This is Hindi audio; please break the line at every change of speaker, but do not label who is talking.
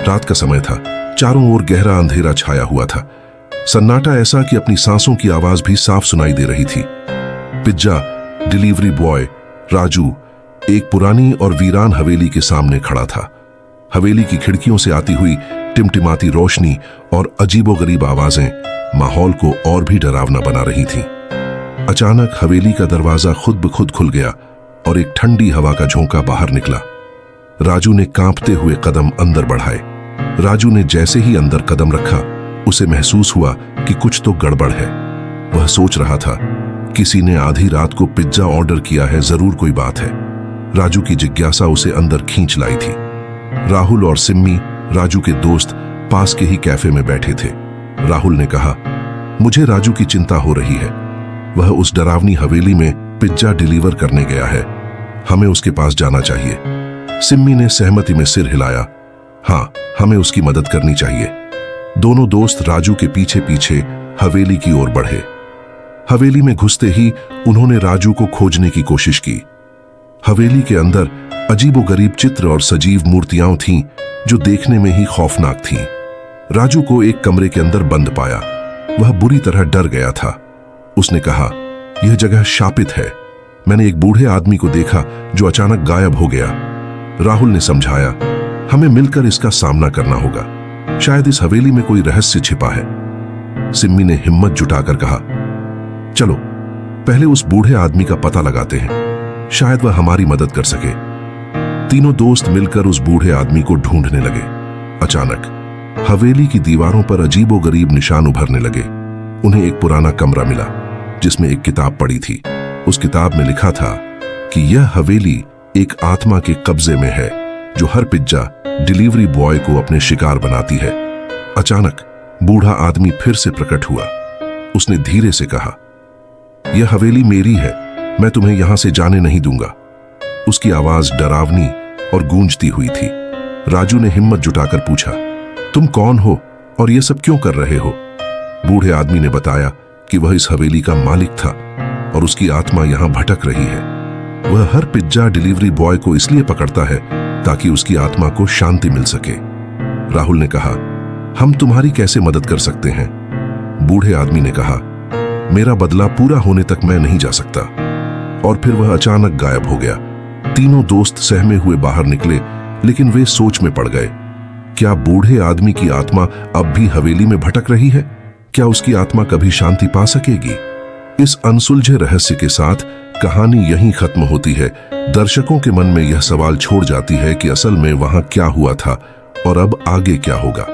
रात का समय था। चारों ओर गहरा अंधेरा छाया हुआ था, सन्नाटा ऐसा कि अपनी सांसों की आवाज भी साफ सुनाई दे रही थी। पिज्जा डिलीवरी बॉय राजू एक पुरानी और वीरान हवेली के सामने खड़ा था। हवेली की खिड़कियों से आती हुई टिमटिमाती रोशनी और अजीबोगरीब आवाजें माहौल को और भी डरावना बना रही थीं। अचानक हवेली का दरवाजा खुद ब खुद खुल गया और एक ठंडी हवा का झोंका बाहर निकला। राजू ने कांपते हुए कदम अंदर बढ़ाए। राजू ने जैसे ही अंदर कदम रखा, उसे महसूस हुआ कि कुछ तो गड़बड़ है। वह सोच रहा था, किसी ने आधी रात को पिज्जा ऑर्डर किया है, जरूर कोई बात है। राजू की जिज्ञासा उसे अंदर खींच लाई थी। राहुल और सिम्मी, राजू के दोस्त, पास के ही कैफे में बैठे थे। राहुल ने कहा, मुझे राजू की चिंता हो रही है। वह उस डरावनी हवेली में पिज्जा डिलीवर करने गया है। हमें उसके पास जाना चाहिए। सिम्मी ने सहमति में सिर हिलाया। हाँ, हमें उसकी मदद करनी चाहिए। दोनों दोस्त राजू के पीछे पीछे हवेली की ओर बढ़े। हवेली में घुसते ही उन्होंने राजू को खोजने की कोशिश की। हवेली के अंदर अजीबोगरीब चित्र और सजीव मूर्तियां थीं जो देखने में ही खौफनाक थीं। राजू को एक कमरे के अंदर बंद पाया। वह बुरी तरह डर गया था। उसने कहा, यह जगह शापित है। मैंने एक बूढ़े आदमी को देखा जो अचानक गायब हो गया। राहुल ने समझाया, हमें मिलकर इसका सामना करना होगा। शायद इस हवेली में कोई रहस्य छिपा है। सिम्मी ने हिम्मत जुटाकर कहा, चलो पहले उस बूढ़े आदमी का पता लगाते हैं, शायद वह हमारी मदद कर सके। तीनों दोस्त मिलकर उस बूढ़े आदमी को ढूंढने लगे। अचानक हवेली की दीवारों पर अजीबोगरीब निशान उभरने लगे। उन्हें एक पुराना कमरा मिला जिसमें एक किताब पड़ी थी। उस किताब में लिखा था कि यह हवेली एक आत्मा के कब्जे में है जो हर पिज्जा डिलीवरी बॉय को अपने शिकार बनाती है। अचानक बूढ़ा आदमी फिर से प्रकट हुआ। उसने धीरे से कहा, यह हवेली मेरी है, मैं तुम्हें यहां से जाने नहीं दूंगा। उसकी आवाज डरावनी और गूंजती हुई थी। राजू ने हिम्मत जुटाकर पूछा, तुम कौन हो और यह सब क्यों कर रहे हो? बूढ़े आदमी ने बताया कि वह इस हवेली का मालिक था और उसकी आत्मा यहां भटक रही है। वह हर पिज्जा डिलीवरी बॉय को इसलिए पकड़ता है ताकि उसकी आत्मा को शांति मिल सके। राहुल ने कहा, हम तुम्हारी कैसे मदद कर सकते हैं? बूढ़े आदमी ने कहा, मेरा बदला पूरा होने तक मैं नहीं जा सकता। और फिर वह अचानक गायब हो गया। तीनों दोस्त सहमे हुए बाहर निकले, लेकिन वे सोच में पड़ गए। क्या बूढ़े आदमी की आत्मा अब भी हवेली में भटक रही है? क्या उसकी आत्मा कभी शांति पा सकेगी? इस अनसुलझे रहस्य के साथ कहानी यहीं खत्म होती है। दर्शकों के मन में यह सवाल छोड़ जाती है कि असल में वहां क्या हुआ था और अब आगे क्या होगा।